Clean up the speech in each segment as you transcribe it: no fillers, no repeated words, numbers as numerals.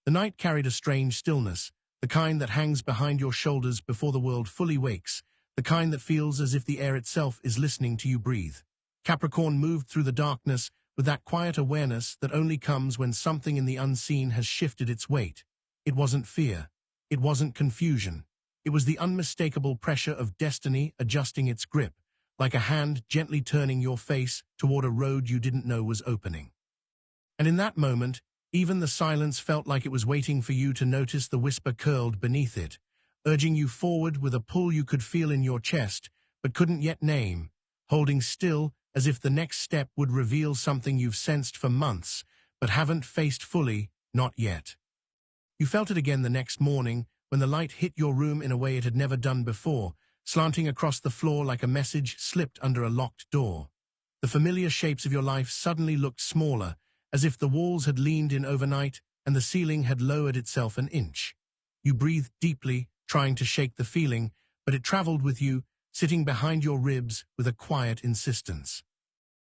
The night carried a strange stillness, the kind that hangs behind your shoulders before the world fully wakes, the kind that feels as if the air itself is listening to you breathe. Capricorn moved through the darkness with that quiet awareness that only comes when something in the unseen has shifted its weight. It wasn't fear. It wasn't confusion. It was the unmistakable pressure of destiny adjusting its grip, like a hand gently turning your face toward a road you didn't know was opening. And in that moment, even the silence felt like it was waiting for you to notice the whisper curled beneath it, urging you forward with a pull you could feel in your chest, but couldn't yet name, holding still as if the next step would reveal something you've sensed for months, but haven't faced fully, not yet. You felt it again the next morning, when the light hit your room in a way it had never done before, slanting across the floor like a message slipped under a locked door. The familiar shapes of your life suddenly looked smaller, as if the walls had leaned in overnight and the ceiling had lowered itself an inch. You breathed deeply, trying to shake the feeling, but it traveled with you, sitting behind your ribs with a quiet insistence.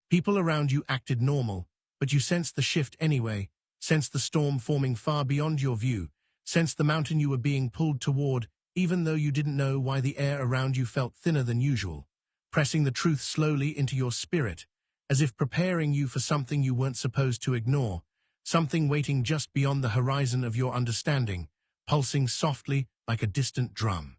People around you acted normal, but you sensed the shift anyway, sensed the storm forming far beyond your view, sensed the mountain you were being pulled toward, even though you didn't know why. The air around you felt thinner than usual, pressing the truth slowly into your spirit, as if preparing you for something you weren't supposed to ignore, something waiting just beyond the horizon of your understanding, pulsing softly like a distant drum.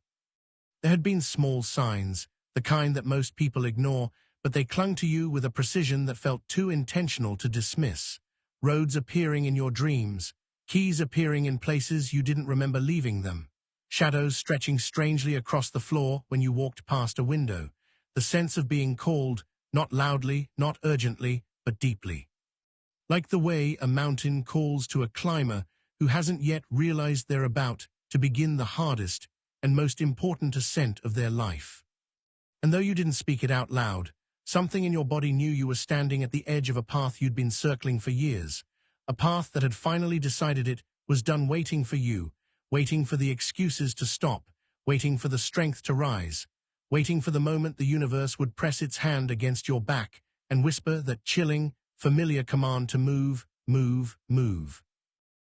There had been small signs, the kind that most people ignore, but they clung to you with a precision that felt too intentional to dismiss. Roads appearing in your dreams, keys appearing in places you didn't remember leaving them, shadows stretching strangely across the floor when you walked past a window, the sense of being called, not loudly, not urgently, but deeply. Like the way a mountain calls to a climber who hasn't yet realized they're about to begin the hardest and most important ascent of their life. And though you didn't speak it out loud, something in your body knew you were standing at the edge of a path you'd been circling for years, a path that had finally decided it was done waiting for you, waiting for the excuses to stop, waiting for the strength to rise, waiting for the moment the universe would press its hand against your back and whisper that chilling, familiar command to move, move, move.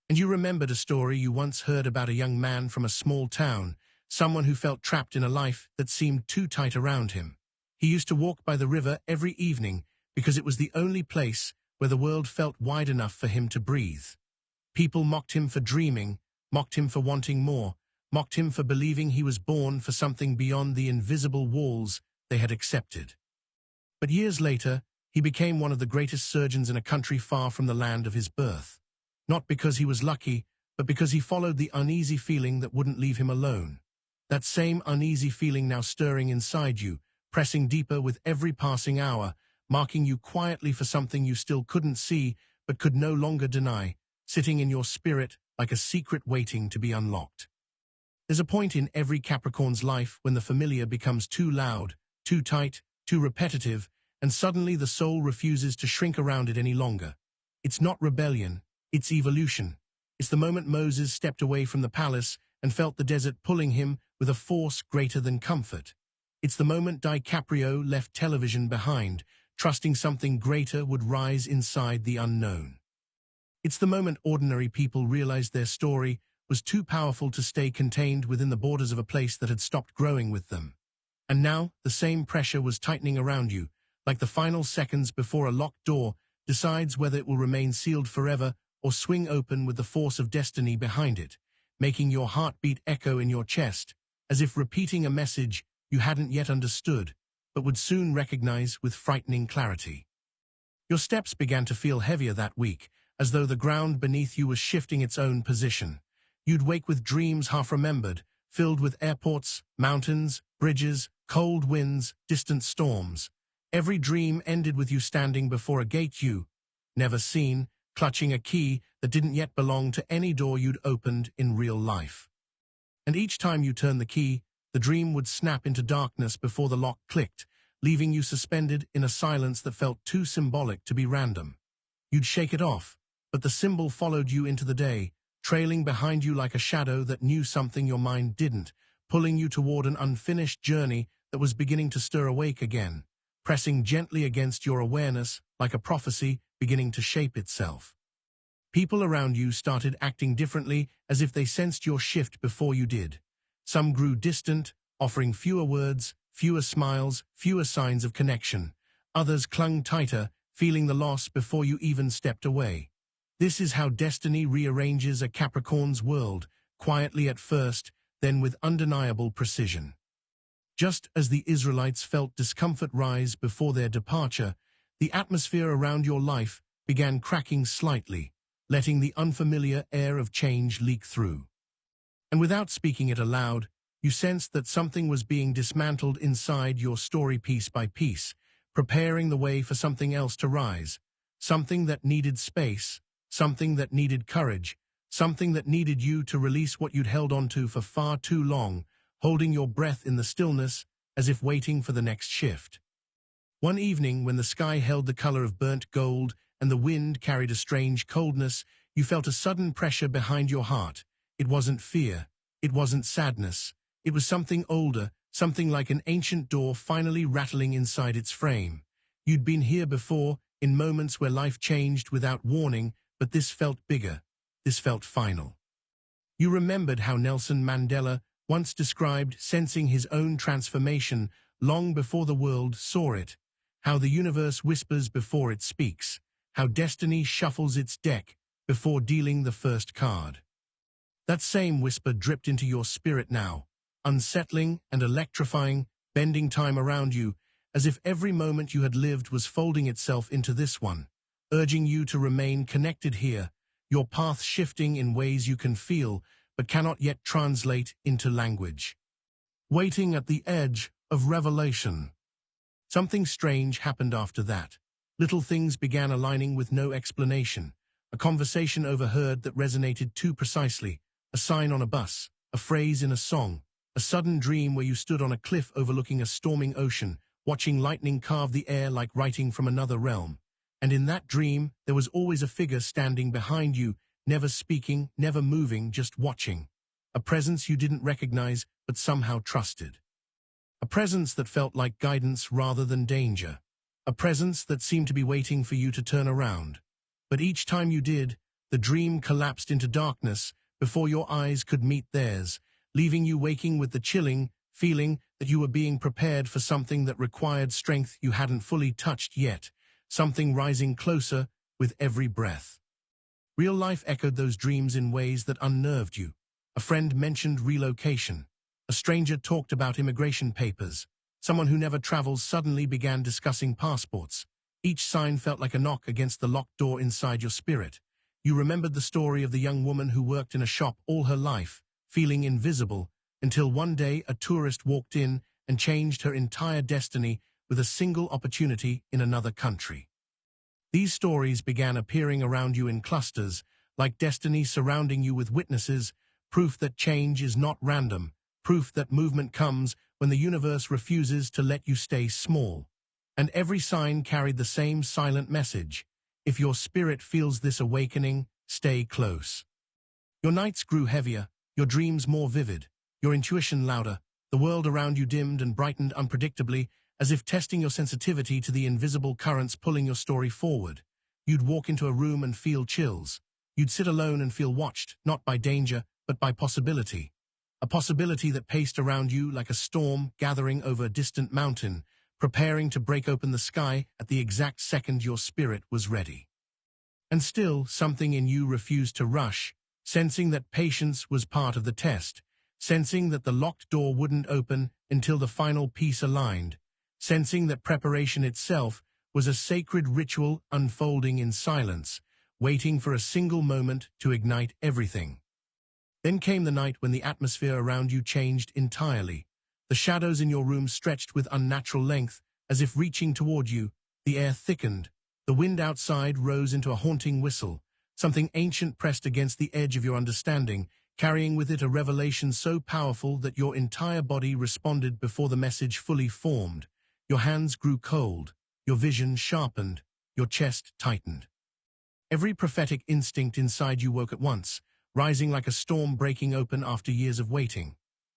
And you remembered a story you once heard about a young man from a small town, someone who felt trapped in a life that seemed too tight around him. He used to walk by the river every evening because it was the only place where the world felt wide enough for him to breathe. People mocked him for dreaming, mocked him for wanting more, mocked him for believing he was born for something beyond the invisible walls they had accepted. But years later, he became one of the greatest surgeons in a country far from the land of his birth. Not because he was lucky, but because he followed the uneasy feeling that wouldn't leave him alone. That same uneasy feeling now stirring inside you, pressing deeper with every passing hour, marking you quietly for something you still couldn't see but could no longer deny, sitting in your spirit like a secret waiting to be unlocked. There's a point in every Capricorn's life when the familiar becomes too loud, too tight, too repetitive, and suddenly the soul refuses to shrink around it any longer. It's not rebellion, it's evolution. It's the moment Moses stepped away from the palace and felt the desert pulling him with a force greater than comfort. It's the moment DiCaprio left television behind, trusting something greater would rise inside the unknown. It's the moment ordinary people realized their story was too powerful to stay contained within the borders of a place that had stopped growing with them. And now, the same pressure was tightening around you, like the final seconds before a locked door decides whether it will remain sealed forever or swing open with the force of destiny behind it, making your heartbeat echo in your chest, as if repeating a message you hadn't yet understood, but would soon recognize with frightening clarity. Your steps began to feel heavier that week, as though the ground beneath you was shifting its own position. You'd wake with dreams half-remembered, filled with airports, mountains, bridges, cold winds, distant storms. Every dream ended with you standing before a gate you, never seen, clutching a key that didn't yet belong to any door you'd opened in real life. And each time you turned the key, the dream would snap into darkness before the lock clicked, leaving you suspended in a silence that felt too symbolic to be random. You'd shake it off, but the symbol followed you into the day, trailing behind you like a shadow that knew something your mind didn't, pulling you toward an unfinished journey that was beginning to stir awake again, pressing gently against your awareness like a prophecy beginning to shape itself. People around you started acting differently, as if they sensed your shift before you did. Some grew distant, offering fewer words, fewer smiles, fewer signs of connection. Others clung tighter, feeling the loss before you even stepped away. This is how destiny rearranges a Capricorn's world, quietly at first, then with undeniable precision. Just as the Israelites felt discomfort rise before their departure, the atmosphere around your life began cracking slightly, letting the unfamiliar air of change leak through. And without speaking it aloud, you sensed that something was being dismantled inside your story piece by piece, preparing the way for something else to rise, something that needed space, something that needed courage, something that needed you to release what you'd held onto for far too long, holding your breath in the stillness as if waiting for the next shift. One evening, when the sky held the color of burnt gold and the wind carried a strange coldness, you felt a sudden pressure behind your heart. It wasn't fear. It wasn't sadness. It was something older, something like an ancient door finally rattling inside its frame. You'd been here before, in moments where life changed without warning, but this felt bigger. This felt final. You remembered how Nelson Mandela once described sensing his own transformation long before the world saw it, how the universe whispers before it speaks, how destiny shuffles its deck before dealing the first card. That same whisper dripped into your spirit now, unsettling and electrifying, bending time around you, as if every moment you had lived was folding itself into this one, urging you to remain connected here, your path shifting in ways you can feel but cannot yet translate into language. Waiting at the edge of revelation. Something strange happened after that. Little things began aligning with no explanation. A conversation overheard that resonated too precisely, a sign on a bus, a phrase in a song, a sudden dream where you stood on a cliff overlooking a storming ocean, watching lightning carve the air like writing from another realm. And in that dream, there was always a figure standing behind you, never speaking, never moving, just watching. A presence you didn't recognize, but somehow trusted. A presence that felt like guidance rather than danger. A presence that seemed to be waiting for you to turn around. But each time you did, the dream collapsed into darkness before your eyes could meet theirs, leaving you waking with the chilling feeling that you were being prepared for something that required strength you hadn't fully touched yet, something rising closer with every breath. Real life echoed those dreams in ways that unnerved you. A friend mentioned relocation. A stranger talked about immigration papers. Someone who never travels suddenly began discussing passports. Each sign felt like a knock against the locked door inside your spirit. You remembered the story of the young woman who worked in a shop all her life, feeling invisible, until one day a tourist walked in and changed her entire destiny with a single opportunity in another country. These stories began appearing around you in clusters, like destiny surrounding you with witnesses, proof that change is not random, proof that movement comes when the universe refuses to let you stay small. And every sign carried the same silent message. If your spirit feels this awakening, stay close. Your nights grew heavier, your dreams more vivid, your intuition louder, the world around you dimmed and brightened unpredictably, as if testing your sensitivity to the invisible currents pulling your story forward. You'd walk into a room and feel chills. You'd sit alone and feel watched, not by danger, but by possibility. A possibility that paced around you like a storm gathering over a distant mountain, preparing to break open the sky at the exact second your spirit was ready. And still, something in you refused to rush, sensing that patience was part of the test, sensing that the locked door wouldn't open until the final piece aligned, sensing that preparation itself was a sacred ritual unfolding in silence, waiting for a single moment to ignite everything. Then came the night when the atmosphere around you changed entirely. The shadows in your room stretched with unnatural length, as if reaching toward you. The air thickened. The wind outside rose into a haunting whistle. Something ancient pressed against the edge of your understanding, carrying with it a revelation so powerful that your entire body responded before the message fully formed. Your hands grew cold, your vision sharpened, your chest tightened. Every prophetic instinct inside you woke at once, rising like a storm breaking open after years of waiting.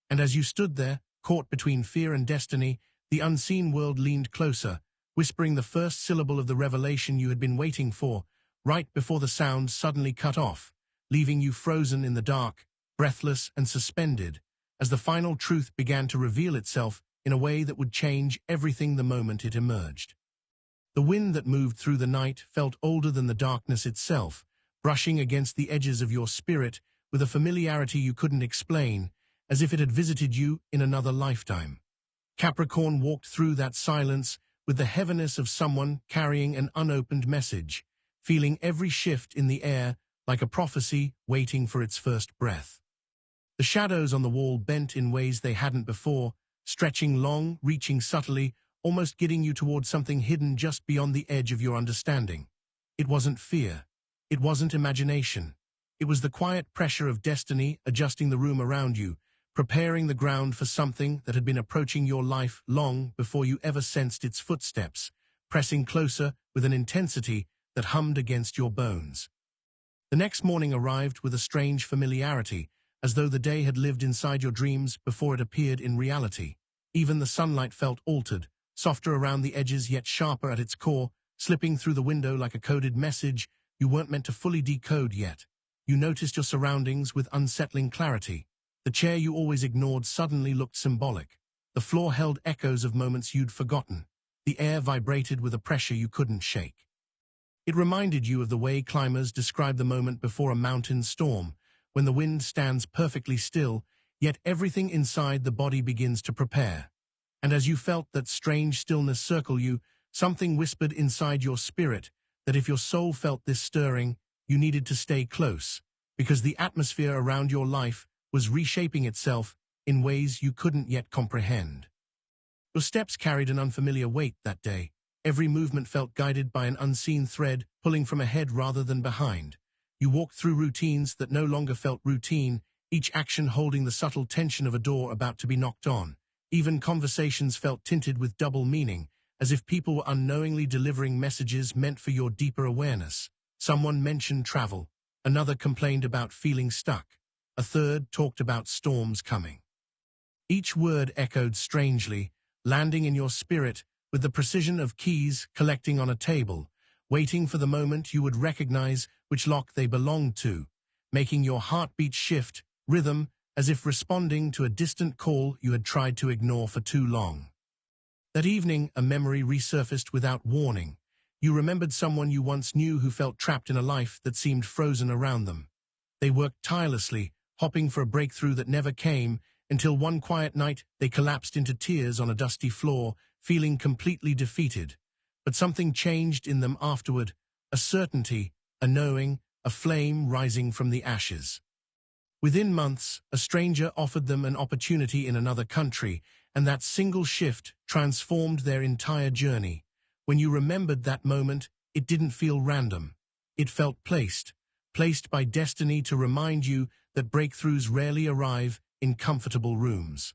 And as you stood there, caught between fear and destiny, the unseen world leaned closer, whispering the first syllable of the revelation you had been waiting for, right before the sound suddenly cut off, leaving you frozen in the dark, breathless and suspended, as the final truth began to reveal itself in a way that would change everything the moment it emerged. The wind that moved through the night felt older than the darkness itself, brushing against the edges of your spirit with a familiarity you couldn't explain, as if it had visited you in another lifetime. Capricorn walked through that silence with the heaviness of someone carrying an unopened message, feeling every shift in the air like a prophecy waiting for its first breath. The shadows on the wall bent in ways they hadn't before, stretching long, reaching subtly, almost getting you toward something hidden just beyond the edge of your understanding. It wasn't fear. It wasn't imagination. It was the quiet pressure of destiny adjusting the room around you, preparing the ground for something that had been approaching your life long before you ever sensed its footsteps, pressing closer with an intensity that hummed against your bones. The next morning arrived with a strange familiarity, as though the day had lived inside your dreams before it appeared in reality. Even the sunlight felt altered, softer around the edges yet sharper at its core, slipping through the window like a coded message you weren't meant to fully decode yet. You noticed your surroundings with unsettling clarity. The chair you always ignored suddenly looked symbolic. The floor held echoes of moments you'd forgotten. The air vibrated with a pressure you couldn't shake. It reminded you of the way climbers describe the moment before a mountain storm, when the wind stands perfectly still, yet everything inside the body begins to prepare. And as you felt that strange stillness circle you, something whispered inside your spirit that if your soul felt this stirring, you needed to stay close, because the atmosphere around your life was reshaping itself in ways you couldn't yet comprehend. Your steps carried an unfamiliar weight that day. Every movement felt guided by an unseen thread pulling from ahead rather than behind. You walked through routines that no longer felt routine, each action holding the subtle tension of a door about to be knocked on. Even conversations felt tinted with double meaning, as if people were unknowingly delivering messages meant for your deeper awareness. Someone mentioned travel, another complained about feeling stuck, a third talked about storms coming. Each word echoed strangely, landing in your spirit with the precision of keys collecting on a table, waiting for the moment you would recognize which lock they belonged to, making your heartbeat shift, rhythm, as if responding to a distant call you had tried to ignore for too long. That evening, a memory resurfaced without warning. You remembered someone you once knew who felt trapped in a life that seemed frozen around them. They worked tirelessly, hoping for a breakthrough that never came, until one quiet night they collapsed into tears on a dusty floor, feeling completely defeated. But something changed in them afterward, a certainty, a knowing, a flame rising from the ashes. Within months, a stranger offered them an opportunity in another country, and that single shift transformed their entire journey. When you remembered that moment, it didn't feel random. It felt placed by destiny to remind you that breakthroughs rarely arrive in comfortable rooms.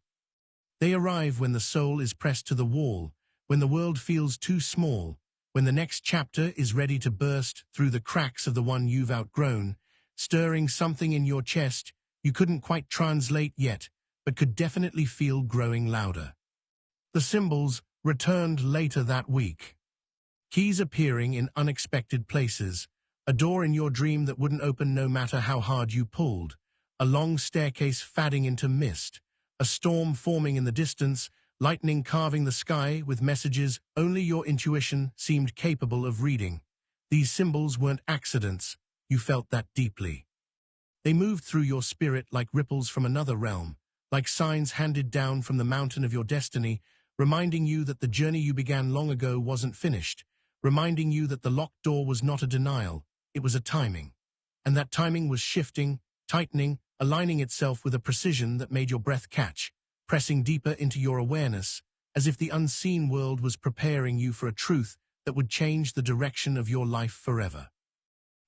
They arrive when the soul is pressed to the wall, when the world feels too small, when the next chapter is ready to burst through the cracks of the one you've outgrown, stirring something in your chest you couldn't quite translate yet, but could definitely feel growing louder. The symbols returned later that week. Keys appearing in unexpected places, a door in your dream that wouldn't open no matter how hard you pulled, a long staircase fading into mist, a storm forming in the distance, lightning carving the sky with messages only your intuition seemed capable of reading. These symbols weren't accidents, you felt that deeply. They moved through your spirit like ripples from another realm, like signs handed down from the mountain of your destiny, reminding you that the journey you began long ago wasn't finished, reminding you that the locked door was not a denial, it was a timing. And that timing was shifting, tightening, aligning itself with a precision that made your breath catch, pressing deeper into your awareness, as if the unseen world was preparing you for a truth that would change the direction of your life forever.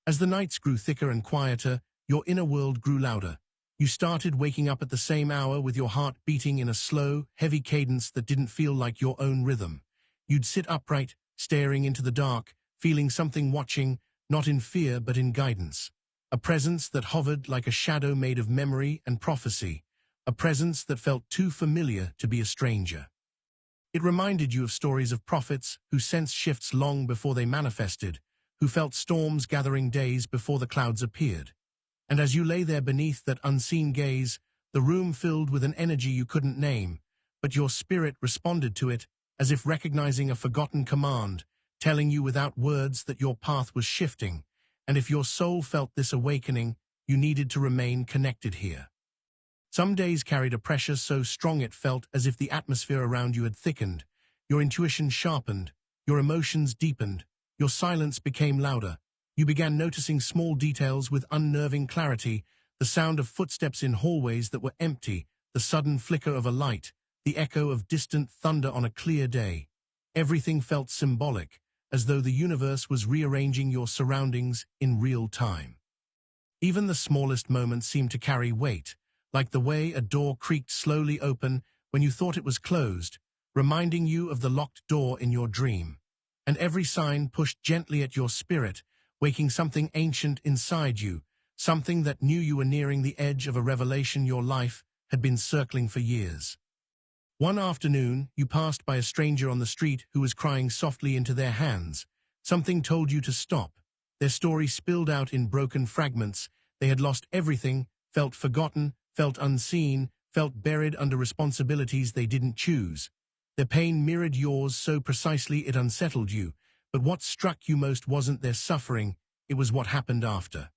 As the nights grew thicker and quieter, your inner world grew louder. You started waking up at the same hour with your heart beating in a slow, heavy cadence that didn't feel like your own rhythm. You'd sit upright, staring into the dark, feeling something watching, not in fear but in guidance. A presence that hovered like a shadow made of memory and prophecy. A presence that felt too familiar to be a stranger. It reminded you of stories of prophets who sensed shifts long before they manifested, who felt storms gathering days before the clouds appeared. And as you lay there beneath that unseen gaze, the room filled with an energy you couldn't name, but your spirit responded to it as if recognizing a forgotten command, telling you without words that your path was shifting, and if your soul felt this awakening, you needed to remain connected here. Some days carried a pressure so strong it felt as if the atmosphere around you had thickened, your intuition sharpened, your emotions deepened, your silence became louder. You began noticing small details with unnerving clarity, the sound of footsteps in hallways that were empty, the sudden flicker of a light, the echo of distant thunder on a clear day. Everything felt symbolic, as though the universe was rearranging your surroundings in real time. Even the smallest moments seemed to carry weight, like the way a door creaked slowly open when you thought it was closed, reminding you of the locked door in your dream. And every sign pushed gently at your spirit, waking something ancient inside you, something that knew you were nearing the edge of a revelation your life had been circling for years. One afternoon, you passed by a stranger on the street who was crying softly into their hands. Something told you to stop. Their story spilled out in broken fragments. They had lost everything, felt forgotten, felt unseen, felt buried under responsibilities they didn't choose. Their pain mirrored yours so precisely it unsettled you, but what struck you most wasn't their suffering, it was what happened after.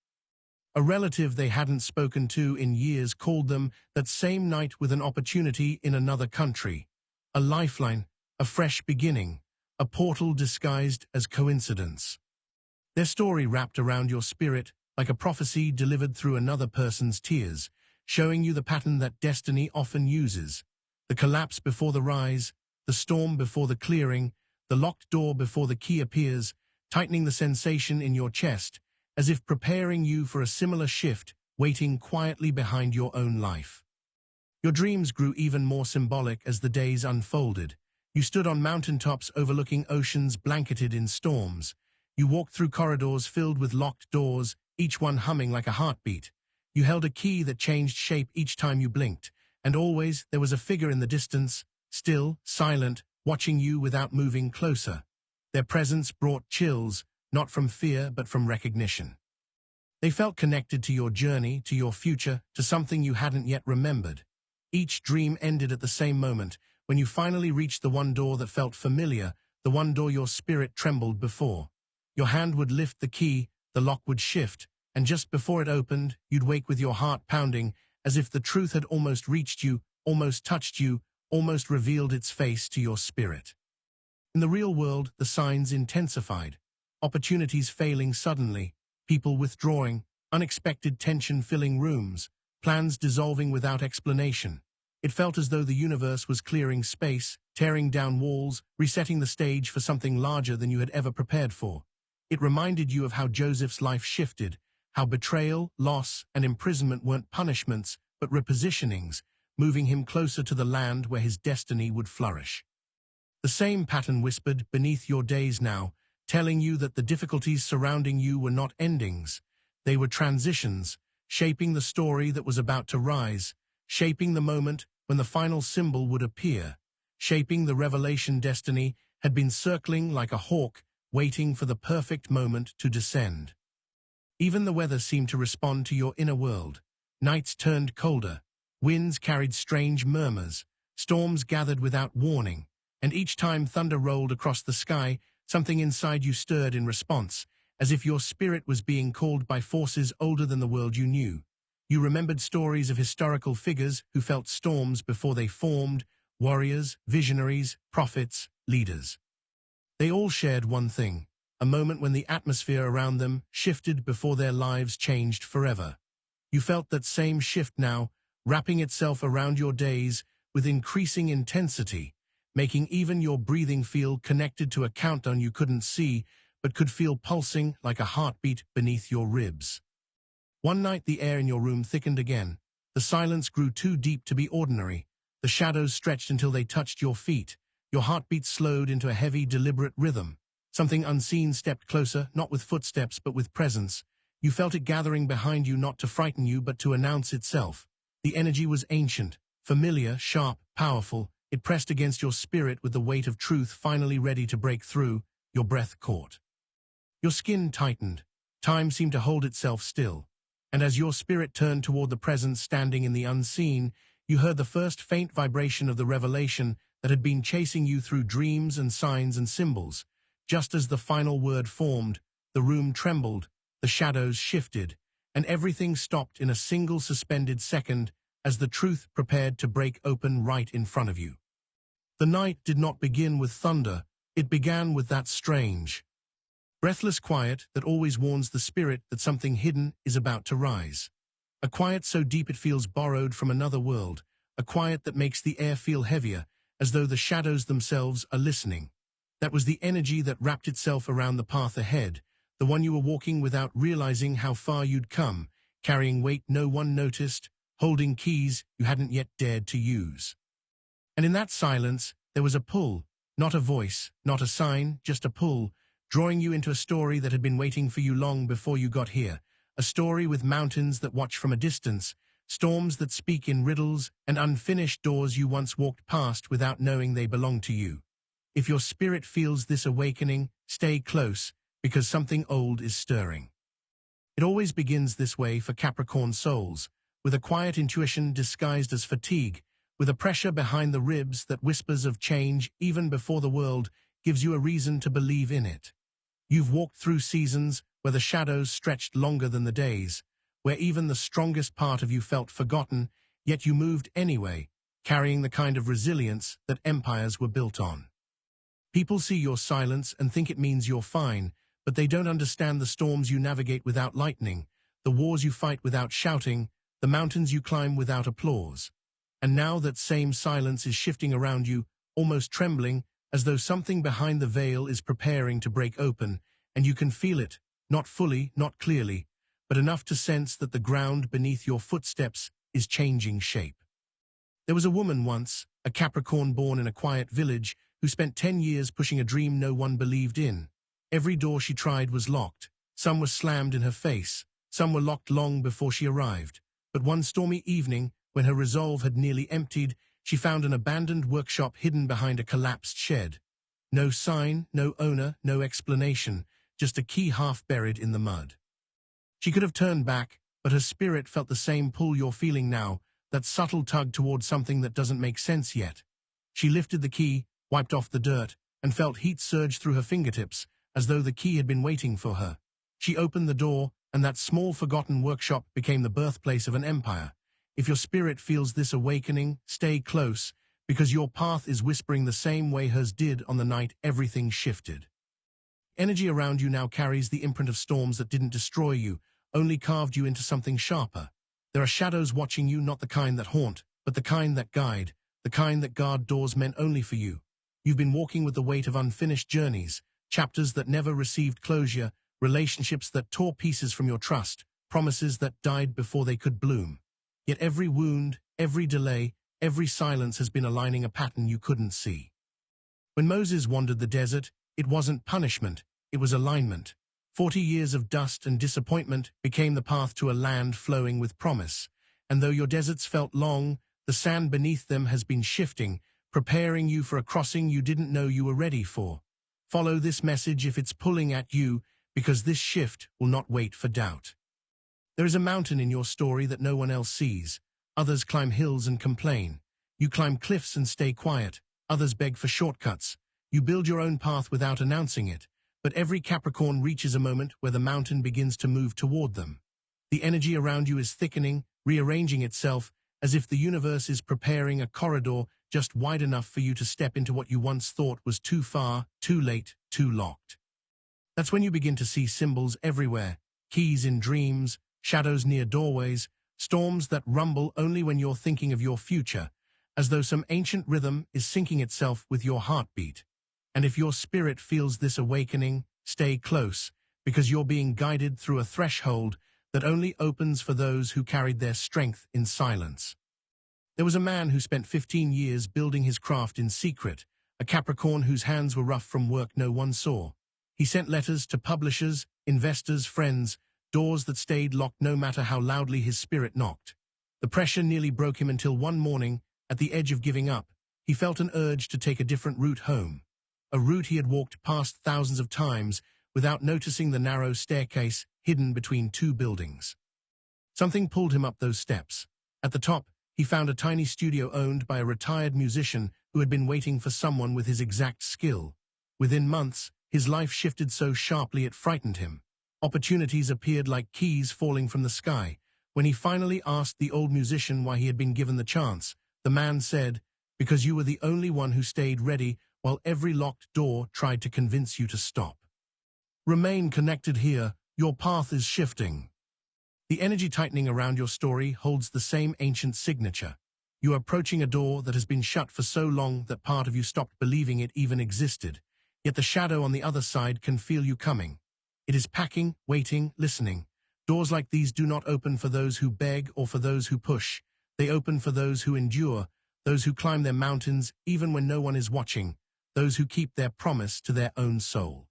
A relative they hadn't spoken to in years called them that same night with an opportunity in another country. A lifeline, a fresh beginning, a portal disguised as coincidence. Their story wrapped around your spirit like a prophecy delivered through another person's tears, showing you the pattern that destiny often uses. The collapse before the rise, the storm before the clearing, the locked door before the key appears, tightening the sensation in your chest, as if preparing you for a similar shift, waiting quietly behind your own life. Your dreams grew even more symbolic as the days unfolded. You stood on mountaintops overlooking oceans blanketed in storms. You walked through corridors filled with locked doors, each one humming like a heartbeat. You held a key that changed shape each time you blinked, and always there was a figure in the distance, still, silent, watching you without moving closer. Their presence brought chills, not from fear but from recognition. They felt connected to your journey, to your future, to something you hadn't yet remembered. Each dream ended at the same moment, when you finally reached the one door that felt familiar, the one door your spirit trembled before. Your hand would lift the key, the lock would shift, and just before it opened, you'd wake with your heart pounding, as if the truth had almost reached you, almost touched you, almost revealed its face to your spirit. In the real world, the signs intensified. Opportunities failing suddenly, people withdrawing, unexpected tension filling rooms, plans dissolving without explanation. It felt as though the universe was clearing space, tearing down walls, resetting the stage for something larger than you had ever prepared for. It reminded you of how Joseph's life shifted, how betrayal, loss, and imprisonment weren't punishments, but repositionings, moving him closer to the land where his destiny would flourish. The same pattern whispered beneath your days now, telling you that the difficulties surrounding you were not endings. They were transitions, shaping the story that was about to rise, shaping the moment when the final symbol would appear, shaping the revelation destiny had been circling like a hawk, waiting for the perfect moment to descend. Even the weather seemed to respond to your inner world. Nights turned colder, winds carried strange murmurs, storms gathered without warning, and each time thunder rolled across the sky, something inside you stirred in response, as if your spirit was being called by forces older than the world you knew. You remembered stories of historical figures who felt storms before they formed, warriors, visionaries, prophets, leaders. They all shared one thing, a moment when the atmosphere around them shifted before their lives changed forever. You felt that same shift now, wrapping itself around your days with increasing intensity, making even your breathing feel connected to a countdown you couldn't see, but could feel pulsing like a heartbeat beneath your ribs. One night the air in your room thickened again. The silence grew too deep to be ordinary. The shadows stretched until they touched your feet. Your heartbeat slowed into a heavy, deliberate rhythm. Something unseen stepped closer, not with footsteps but with presence. You felt it gathering behind you, not to frighten you but to announce itself. The energy was ancient, familiar, sharp, powerful. It pressed against your spirit with the weight of truth finally ready to break through. Your breath caught. Your skin tightened. Time seemed to hold itself still. And as your spirit turned toward the presence standing in the unseen, you heard the first faint vibration of the revelation that had been chasing you through dreams and signs and symbols. Just as the final word formed, the room trembled, the shadows shifted, and everything stopped in a single suspended second as the truth prepared to break open right in front of you. The night did not begin with thunder, it began with that strange, breathless quiet that always warns the spirit that something hidden is about to rise. A quiet so deep it feels borrowed from another world, a quiet that makes the air feel heavier, as though the shadows themselves are listening. That was the energy that wrapped itself around the path ahead, the one you were walking without realizing how far you'd come, carrying weight no one noticed, holding keys you hadn't yet dared to use. And in that silence, there was a pull, not a voice, not a sign, just a pull, drawing you into a story that had been waiting for you long before you got here, a story with mountains that watch from a distance, storms that speak in riddles, and unfinished doors you once walked past without knowing they belonged to you. If your spirit feels this awakening, stay close, because something old is stirring. It always begins this way for Capricorn souls, with a quiet intuition disguised as fatigue, with a pressure behind the ribs that whispers of change even before the world gives you a reason to believe in it. You've walked through seasons where the shadows stretched longer than the days, where even the strongest part of you felt forgotten, yet you moved anyway, carrying the kind of resilience that empires were built on. People see your silence and think it means you're fine, but they don't understand the storms you navigate without lightning, the wars you fight without shouting, the mountains you climb without applause. And now that same silence is shifting around you, almost trembling, as though something behind the veil is preparing to break open, and you can feel it, not fully, not clearly, but enough to sense that the ground beneath your footsteps is changing shape. There was a woman once, a Capricorn born in a quiet village, who spent 10 years pushing a dream no one believed in. Every door she tried was locked. Some were slammed in her face. Some were locked long before she arrived. But one stormy evening, when her resolve had nearly emptied, she found an abandoned workshop hidden behind a collapsed shed. No sign, no owner, no explanation, just a key half buried in the mud. She could have turned back, but her spirit felt the same pull you're feeling now, that subtle tug toward something that doesn't make sense yet. She lifted the key, wiped off the dirt, and felt heat surge through her fingertips, as though the key had been waiting for her. She opened the door, and that small forgotten workshop became the birthplace of an empire. If your spirit feels this awakening, stay close, because your path is whispering the same way hers did on the night everything shifted. Energy around you now carries the imprint of storms that didn't destroy you, only carved you into something sharper. There are shadows watching you, not the kind that haunt, but the kind that guide, the kind that guard doors meant only for you. You've been walking with the weight of unfinished journeys, chapters that never received closure, relationships that tore pieces from your trust, promises that died before they could bloom. Yet every wound, every delay, every silence has been aligning a pattern you couldn't see. When Moses wandered the desert, it wasn't punishment, it was alignment. 40 years of dust and disappointment became the path to a land flowing with promise. And though your deserts felt long, the sand beneath them has been shifting, preparing you for a crossing you didn't know you were ready for. Follow this message if it's pulling at you, because this shift will not wait for doubt. There is a mountain in your story that no one else sees. Others climb hills and complain. You climb cliffs and stay quiet. Others beg for shortcuts. You build your own path without announcing it. But every Capricorn reaches a moment where the mountain begins to move toward them. The energy around you is thickening, rearranging itself, as if the universe is preparing a corridor just wide enough for you to step into what you once thought was too far, too late, too locked. That's when you begin to see symbols everywhere, keys in dreams, shadows near doorways, storms that rumble only when you're thinking of your future, as though some ancient rhythm is syncing itself with your heartbeat. And if your spirit feels this awakening, stay close, because you're being guided through a threshold that only opens for those who carried their strength in silence. There was a man who spent 15 years building his craft in secret, a Capricorn whose hands were rough from work no one saw. He sent letters to publishers, investors, friends, doors that stayed locked no matter how loudly his spirit knocked. The pressure nearly broke him until one morning, at the edge of giving up, he felt an urge to take a different route home. A route he had walked past thousands of times, without noticing the narrow staircase hidden between two buildings. Something pulled him up those steps. At the top, he found a tiny studio owned by a retired musician who had been waiting for someone with his exact skill. Within months, his life shifted so sharply it frightened him. Opportunities appeared like keys falling from the sky. When he finally asked the old musician why he had been given the chance, the man said, "Because you were the only one who stayed ready while every locked door tried to convince you to stop." Remain connected here, your path is shifting. The energy tightening around your story holds the same ancient signature. You are approaching a door that has been shut for so long that part of you stopped believing it even existed. Yet the shadow on the other side can feel you coming. It is packing, waiting, listening. Doors like these do not open for those who beg or for those who push. They open for those who endure, those who climb their mountains even when no one is watching, those who keep their promise to their own soul.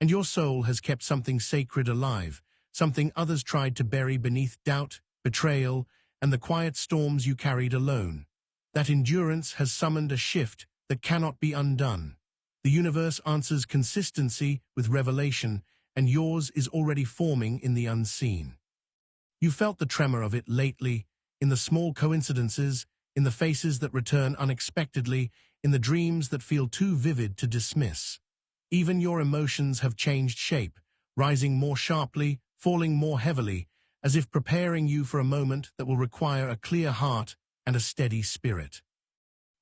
And your soul has kept something sacred alive, something others tried to bury beneath doubt, betrayal, and the quiet storms you carried alone. That endurance has summoned a shift that cannot be undone. The universe answers consistency with revelation, and yours is already forming in the unseen. You felt the tremor of it lately, in the small coincidences, in the faces that return unexpectedly, in the dreams that feel too vivid to dismiss. Even your emotions have changed shape, rising more sharply, falling more heavily, as if preparing you for a moment that will require a clear heart and a steady spirit.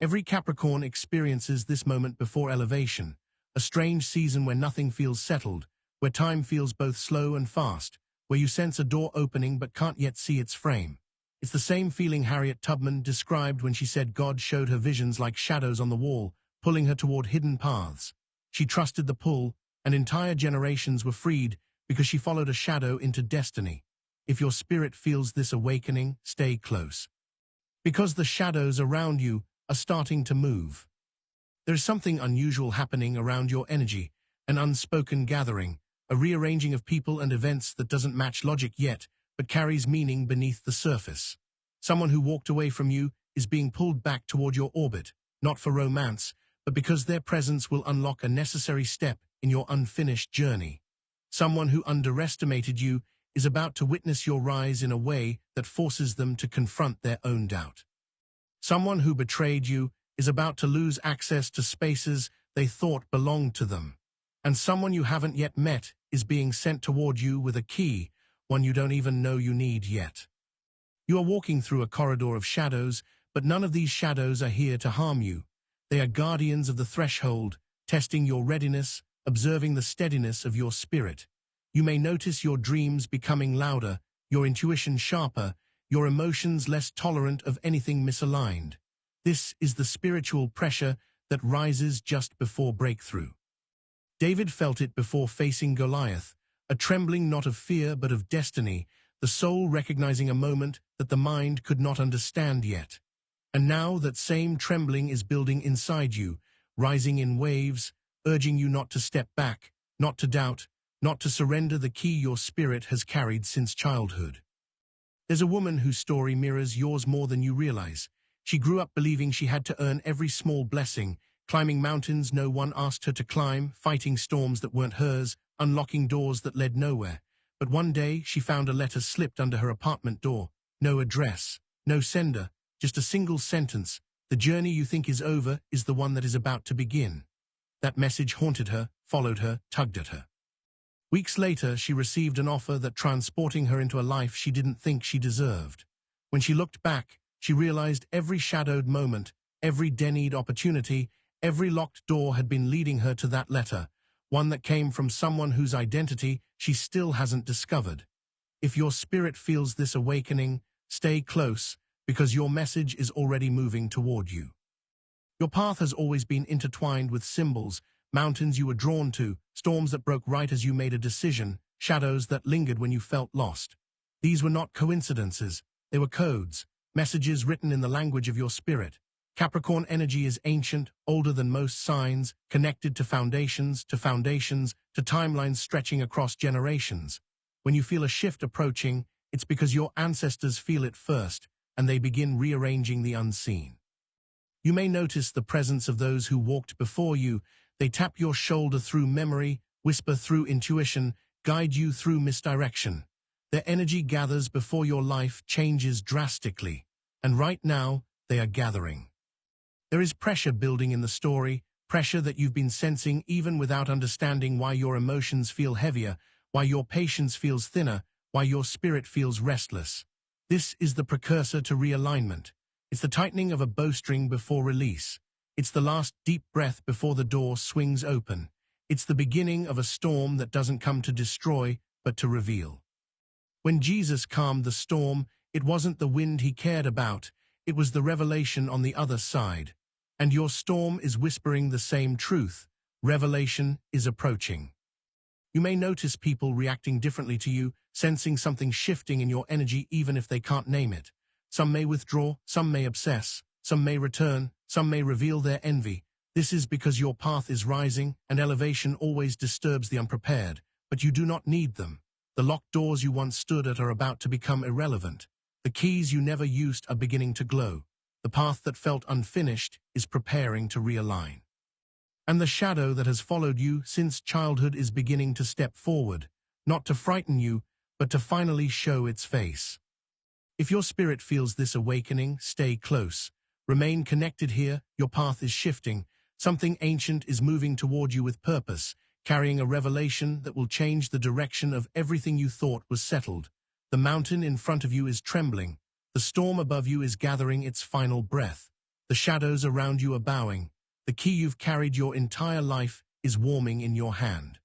Every Capricorn experiences this moment before elevation, a strange season where nothing feels settled, where time feels both slow and fast, where you sense a door opening but can't yet see its frame. It's the same feeling Harriet Tubman described when she said God showed her visions like shadows on the wall, pulling her toward hidden paths. She trusted the pull, and entire generations were freed because she followed a shadow into destiny. If your spirit feels this awakening, stay close. Because the shadows around you are starting to move. There is something unusual happening around your energy, an unspoken gathering, a rearranging of people and events that doesn't match logic yet, but carries meaning beneath the surface. Someone who walked away from you is being pulled back toward your orbit, not for romance, but because their presence will unlock a necessary step in your unfinished journey. Someone who underestimated you is about to witness your rise in a way that forces them to confront their own doubt. Someone who betrayed you is about to lose access to spaces they thought belonged to them. And someone you haven't yet met is being sent toward you with a key, one you don't even know you need yet. You are walking through a corridor of shadows, but none of these shadows are here to harm you. They are guardians of the threshold, testing your readiness, observing the steadiness of your spirit. You may notice your dreams becoming louder, your intuition sharper, your emotions less tolerant of anything misaligned. This is the spiritual pressure that rises just before breakthrough. David felt it before facing Goliath, a trembling not of fear but of destiny, the soul recognizing a moment that the mind could not understand yet. And now that same trembling is building inside you, rising in waves, urging you not to step back, not to doubt, not to surrender the key your spirit has carried since childhood. There's a woman whose story mirrors yours more than you realize. She grew up believing she had to earn every small blessing, climbing mountains no one asked her to climb, fighting storms that weren't hers, unlocking doors that led nowhere. But one day she found a letter slipped under her apartment door. No address, no sender, just a single sentence. The journey you think is over is the one that is about to begin. That message haunted her, followed her, tugged at her. Weeks later, she received an offer that transporting her into a life she didn't think she deserved. When she looked back, she realized every shadowed moment, every denied opportunity, every locked door had been leading her to that letter, one that came from someone whose identity she still hasn't discovered. If your spirit feels this awakening, stay close, because your message is already moving toward you. Your path has always been intertwined with symbols, mountains you were drawn to, storms that broke right as you made a decision, shadows that lingered when you felt lost. These were not coincidences, they were codes, messages written in the language of your spirit. Capricorn energy is ancient, older than most signs, connected to foundations, to timelines stretching across generations. When you feel a shift approaching, it's because your ancestors feel it first, and they begin rearranging the unseen. You may notice the presence of those who walked before you. They tap your shoulder through memory, whisper through intuition, guide you through misdirection. Their energy gathers before your life changes drastically, and right now, they are gathering. There is pressure building in the story, pressure that you've been sensing even without understanding why your emotions feel heavier, why your patience feels thinner, why your spirit feels restless. This is the precursor to realignment. It's the tightening of a bowstring before release. It's the last deep breath before the door swings open. It's the beginning of a storm that doesn't come to destroy, but to reveal. When Jesus calmed the storm, it wasn't the wind he cared about, it was the revelation on the other side. And your storm is whispering the same truth. Revelation is approaching. You may notice people reacting differently to you, sensing something shifting in your energy even if they can't name it. Some may withdraw, some may obsess, some may return, some may reveal their envy. This is because your path is rising, and elevation always disturbs the unprepared, but you do not need them. The locked doors you once stood at are about to become irrelevant. The keys you never used are beginning to glow. The path that felt unfinished is preparing to realign. And the shadow that has followed you since childhood is beginning to step forward, not to frighten you, but to finally show its face. If your spirit feels this awakening, stay close. Remain connected here, your path is shifting. Something ancient is moving toward you with purpose, carrying a revelation that will change the direction of everything you thought was settled. The mountain in front of you is trembling. The storm above you is gathering its final breath. The shadows around you are bowing. The key you've carried your entire life is warming in your hand.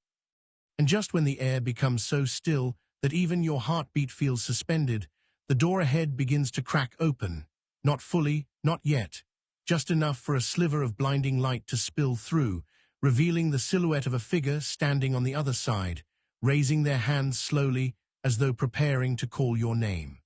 And just when the air becomes so still that even your heartbeat feels suspended, the door ahead begins to crack open. Not fully, not yet. Just enough for a sliver of blinding light to spill through, revealing the silhouette of a figure standing on the other side, raising their hands slowly as though preparing to call your name.